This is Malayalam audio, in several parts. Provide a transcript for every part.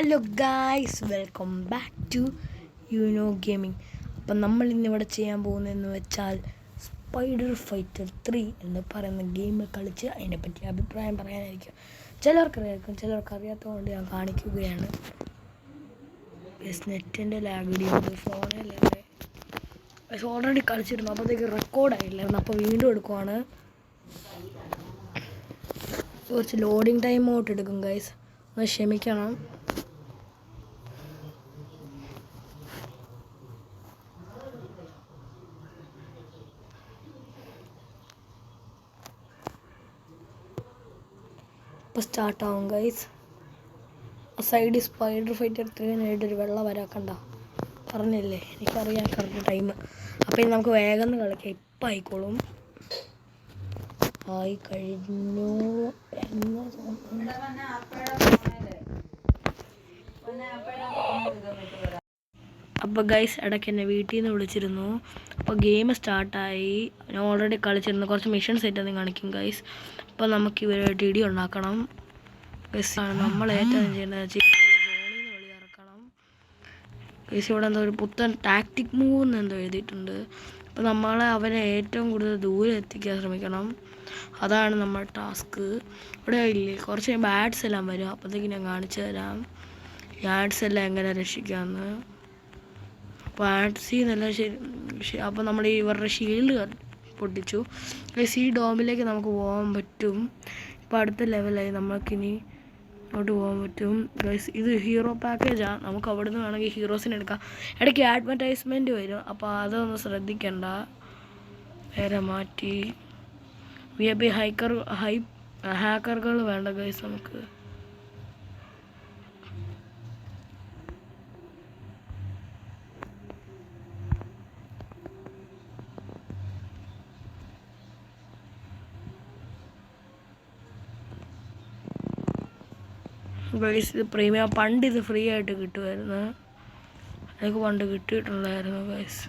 Hello guys, welcome back to Uno gaming. അപ്പം നമ്മൾ ഇന്നിവിടെ ചെയ്യാൻ പോകുന്നതെന്ന് വെച്ചാൽ സ്പൈഡർ ഫൈറ്റർ 3 എന്ന് പറയുന്ന ഗെയിം കളിച്ച് അതിനെപ്പറ്റി അഭിപ്രായം പറയാനായിരിക്കും. ചിലർക്കറിയായിരിക്കും, ചിലർക്ക് അറിയാത്തതുകൊണ്ട് ഞാൻ കാണിക്കുകയാണ്. നെറ്റിൻ്റെ ലാഗിടിയുണ്ട്, ഫോണിലല്ലേ ഓൾറെഡി കളിച്ചിരുന്നു, അപ്പോഴത്തേക്ക് റെക്കോർഡായില്ലായിരുന്നു. അപ്പോൾ വീണ്ടും എടുക്കുവാണ്. കുറച്ച് ലോഡിങ് ടൈം ഔട്ട് എടുക്കും ഗൈസ്, ഒന്ന് ക്ഷമിക്കണം. ഇപ്പോൾ സ്റ്റാർട്ടാവും ഗൈസ്. സൈഡ് സ്പൈഡർ ഫൈറ്റർ 3 ഒരു വെള്ള വരാക്കണ്ട പറഞ്ഞില്ലേ, എനിക്കറിയാം കറക്റ്റ് ടൈം. അപ്പോൾ ഇനി നമുക്ക് വേഗം കളിക്കാം, ഇപ്പം ആയിക്കോളും. ആയി കഴിഞ്ഞു. അപ്പോൾ ഗൈസ്, ഇടയ്ക്ക് എന്നെ വീട്ടിൽ നിന്ന് വിളിച്ചിരുന്നു. അപ്പോൾ ഗെയിം സ്റ്റാർട്ടായി. ഞാൻ ഓൾറെഡി കളിച്ചിരുന്നു. കുറച്ച് മിഷൻ സെറ്റ് കാണിക്കും ഗൈസ്. അപ്പോൾ നമുക്ക് ഇവരായിട്ട് ഇടി ഉണ്ടാക്കണം. ഗൈസാണ് നമ്മൾ ഏറ്റവും ചെയ്യേണ്ടത്, സോണിൽ നിന്ന് വെളിയിറക്കണം ഗൈസ്. ഇവിടെ എന്തോ ഒരു പുത്തൻ ടാക്ടിക് മൂവ് എന്ന് എന്തോ എഴുതിയിട്ടുണ്ട്. അപ്പോൾ നമ്മളെ അവരെ ഏറ്റവും കൂടുതൽ ദൂരെ എത്തിക്കാൻ ശ്രമിക്കണം, അതാണ് നമ്മുടെ ടാസ്ക്. ഇവിടെ ഇല്ലേ കുറച്ച് ബാഡ്സ് എല്ലാം വരും, അപ്പോഴത്തേക്ക് ഞാൻ കാണിച്ചു തരാം ബാഡ്സ് എല്ലാം എങ്ങനെ രക്ഷിക്കാമെന്ന്. അപ്പോൾ ആഡ്സി നല്ല ശരി. അപ്പോൾ നമ്മൾ ഇവരുടെ ഷീൽഡ് പൊട്ടിച്ചു ഗൈസ്. ഈ ഡോമിലേക്ക് നമുക്ക് പോകാൻ പറ്റും. ഇപ്പോൾ അടുത്ത ലെവലായി, നമുക്കിനി അങ്ങോട്ട് പോകാൻ പറ്റും ഗൈസ്. ഇത് ഹീറോ പാക്കേജാണ്, നമുക്ക് അവിടെ നിന്ന് വേണമെങ്കിൽ ഹീറോസിനെ എടുക്കാം. ഇടയ്ക്ക് അഡ്വർടൈസ്മെൻറ്റ് വരും, അപ്പോൾ അതൊന്നും ശ്രദ്ധിക്കണ്ട. വേറെ മാറ്റി VIP ഹാക്കറുകൾ വേണ്ട ഗൈസ് നമുക്ക്. ഗൈസ്, ഇത് പ്രീമിയം. പണ്ട് ഇത് ഫ്രീ ആയിട്ട് കിട്ടുമായിരുന്നു, എനിക്ക് പണ്ട് കിട്ടിയിട്ടുണ്ടായിരുന്നു ഗൈസ്.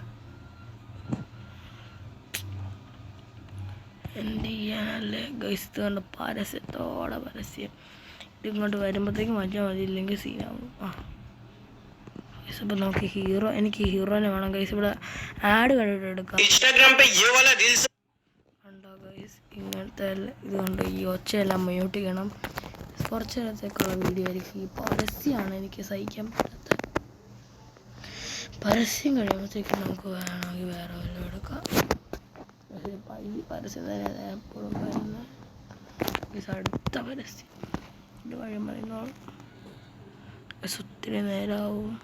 എന്ത് ചെയ്യാനല്ലേ ഗൈസ്, ഇത് കണ്ട് പരസ്യത്തോടെ പരസ്യം. ഇതിങ്ങോട്ട് വരുമ്പോഴത്തേക്ക് മാറ്റാൻ മതി, ഇല്ലെങ്കിൽ സീനാവും. ഗൈസ്, അപ്പോൾ നമുക്ക് എനിക്ക് ഹീറോനെ വേണം ഗൈസ്. ഇവിടെ ആഡ് കണ്ടിട്ട് എടുക്കാം. ഉണ്ടോ ഗൈസ്, ഇങ്ങനത്തെ ഇതുകൊണ്ട് ഈ ഒച്ചയെല്ലാം മ്യൂട്ട് ചെയ്യണം. കുറച്ച് നേരത്തേക്കുള്ള വീഡിയോ ആയിരിക്കും. ഈ പരസ്യമാണ് എനിക്ക് സഹിക്കാൻ പറ്റാത്ത. പരസ്യം കഴിയുമ്പോഴത്തേക്കും നമുക്ക് വേണമെങ്കിൽ വേറെ വല്ലതും എടുക്കാം. ഈ പരസ്യം തന്നെ എപ്പോഴും വരുന്ന അടുത്ത പരസ്യം ഇത് വഴി പറയുന്നോൾ ഒത്തിരി നേരമാവും.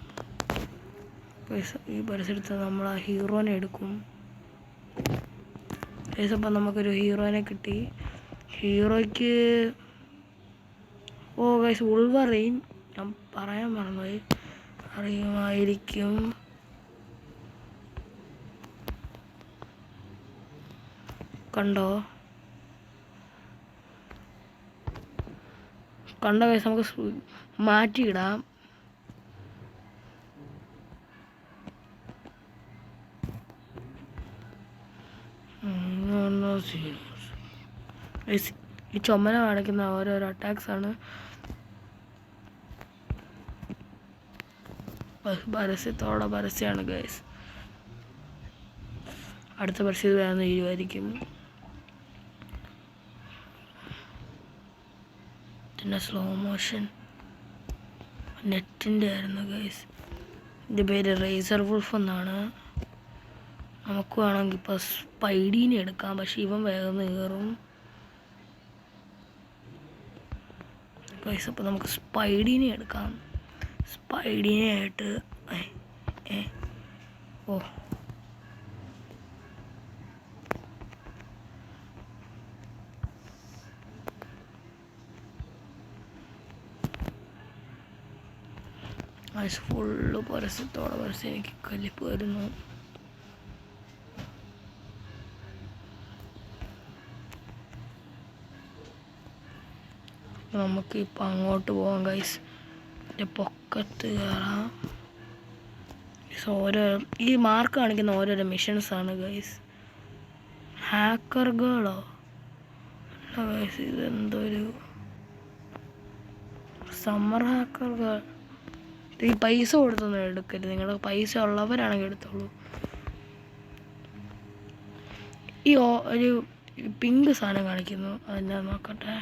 ഈ പരസ്യത്തെ നമ്മൾ ആ ഹീറോനെ എടുക്കും. അപ്പം നമുക്കൊരു ഹീറോനെ കിട്ടി. ഹീറോയ്ക്ക് ഗൈസ് വുൾവറീൻ ഞാൻ പറയാൻ മറന്നുപോയി, അറിയുമായിരിക്കും. കണ്ടോ ഗൈസ്, നമുക്ക് മാറ്റിയിടാം. ഈ ചുമല കാണിക്കുന്ന ഓരോരോ അറ്റാക്സാണ്. പരസ്യത്തോടെ പരസ്യമാണ് ഗൈസ്. അടുത്ത പരസ്യം വേണമെന്ന് ചെയ്യുമായിരിക്കും. പിന്നെ സ്ലോ മോഷൻ നെറ്റിൻ്റെ ആയിരുന്നു ഗൈസ്. ഇതിൻ്റെ പേര് റേസർ വുൾഫ് എന്നാണ്. നമുക്ക് വേണമെങ്കിൽ ഇപ്പോൾ സ്പൈഡീനെ എടുക്കാം, പക്ഷെ ഇവൻ വേഗം കയറും ഗൈസ്. അപ്പോൾ നമുക്ക് സ്പൈഡീനെ എടുക്കാം. സ്പൈഡീനെ ആയിട്ട് ഫുള്ള് പരസ്യത്തോടെ പരസ്യം. എനിക്ക് കലിപ്പ് വരുന്നു. നമുക്ക് ഇപ്പം അങ്ങോട്ട് പോകാം ഗൈസ്. പൊക്കത്ത് കയറാം. ഈ മാർക്ക് കാണിക്കുന്ന ഓരോരോ മിഷൻസാണ് ഗൈസ്. ഹാക്കറുകളോ അല്ല ഗൈസ്, ഇതെന്തൊരു സമ്മർ ഹാക്കറുകൾ. ഈ പൈസ കൊടുത്തൊന്നും എടുക്കരുത്, നിങ്ങളുടെ പൈസ ഉള്ളവരാണെങ്കിൽ എടുത്തോളൂ. ഈ ഒരു പിങ്ക് സാധനം കാണിക്കുന്നു, അതെന്നാ നോക്കട്ടെ.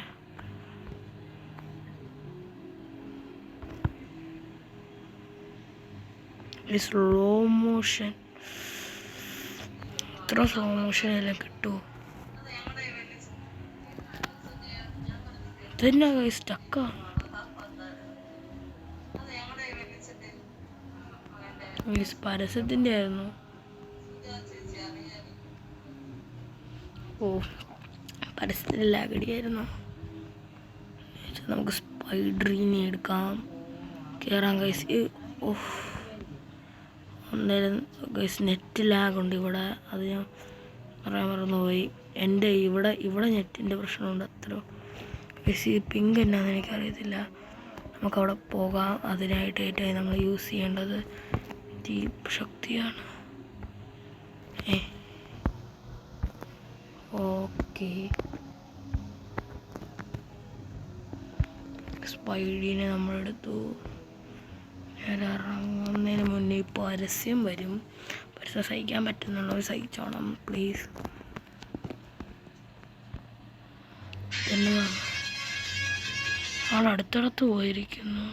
സ്ലോ മോഷൻ, ഇത്ര സ്ലോ മോഷനെല്ലാം കിട്ടുമോ? ഇതെന്നാ സ്റ്റക്കാണ്. പരസ്യത്തിൻ്റെ ആയിരുന്നു. ഓ, പരസ്യത്തിൻ്റെ ലാഗടിയായിരുന്നു. നമുക്ക് സ്പൈഡറിനെ എടുക്കാം, കയറാം ഗൈസ്. ഓഹ്, അന്നേരം ഗൈസ് നെറ്റ് ലാഗുണ്ട് ഇവിടെ, അത് ഞാൻ പറയാൻ മറന്നുപോയി. എൻ്റെ ഇവിടെ നെറ്റിൻ്റെ പ്രശ്നമുണ്ട് അത്ര. ഗൈസ് ഈ പിങ്ക് എന്നാന്ന് എനിക്കറിയത്തില്ല. നമുക്കവിടെ പോകാം. അതിനായിട്ട് ഏറ്റവും നമ്മൾ യൂസ് ചെയ്യേണ്ടത് ദീപ് ശക്തിയാണ്. ഓക്കെ, സ്പൈഡിനെ നമ്മളെടുത്തു. ഞാൻ ഇറങ്ങുന്നതിന് മുന്നേ പരസ്യം വരും. പരസ്യം സഹിക്കാൻ പറ്റുന്നുള്ളവർ സഹിച്ചോണം പ്ലീസ്. എന്നതാണ് ആളടുത്തടുത്ത് പോയിരിക്കുന്നു.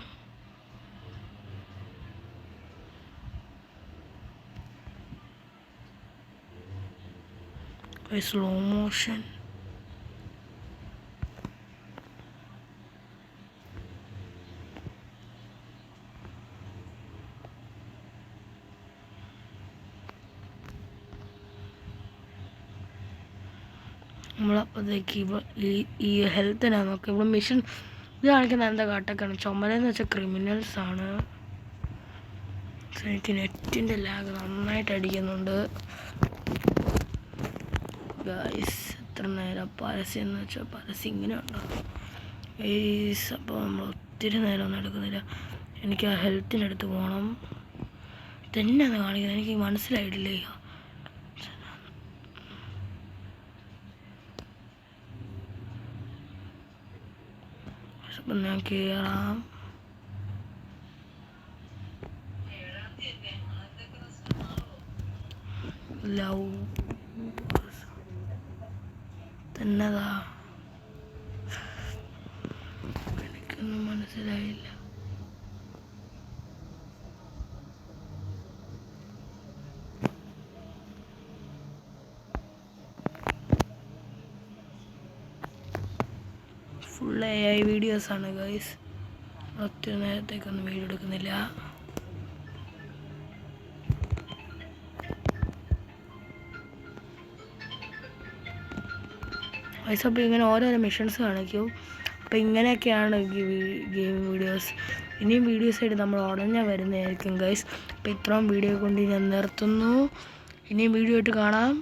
Slow motion. നമ്മളപ്പോഴത്തേക്ക് ഈ ഹെൽത്തിനാ നോക്കാം. ഇവിടെ മിഷൻ ഇത് കാണിക്കുന്ന എന്താ കാട്ടൊക്കെയാണ്. ചുമലെന്ന് വെച്ചാൽ ക്രിമിനൽസാണ്. എനിക്ക് നെറ്റിൻ്റെ ലാഗ് നന്നായിട്ട് അടിക്കുന്നുണ്ട് ഗൈസ്. എത്ര നേരം പരസ്യം എന്ന് വെച്ചാൽ പരസ്യം ഇങ്ങനെ ഉണ്ടാകും ഗൈസ്. അപ്പോൾ നമ്മൾ ഒത്തിരി നേരമൊന്നും എടുക്കുന്നില്ല. എനിക്ക് ആ ഹെൽത്തിനടുത്ത് പോകണം. ഇതെന്നാണ് കാണിക്കുന്നത് എനിക്ക് മനസ്സിലായിട്ടില്ലേ. അപ്പം ഞാൻ കയറാം. ലവ് തന്നതാ, എനിക്കൊന്നും മനസ്സിലായില്ല. ഫുൾ AI വീഡിയോസാണ് ഗൈസ്. ഒത്തിരി നേരത്തേക്കൊന്നും വീഡിയോ എടുക്കുന്നില്ല. ഗൈസ് അപ്പോൾ ഇങ്ങനെ ഓരോരോ മിഷൻസ് കാണിക്കും. അപ്പോൾ ഇങ്ങനെയൊക്കെയാണ് ഗെയിമിംഗ് വീഡിയോസ്. ഇനിയും വീഡിയോസായിട്ട് നമ്മൾ ഉടനെ വരുന്നതായിരിക്കും ഗൈസ്. അപ്പോൾ ഇത്രയും വീഡിയോ കൊണ്ട് ഞാൻ നിർത്തുന്നു. ഇനിയും വീഡിയോ ആയിട്ട് കാണാം.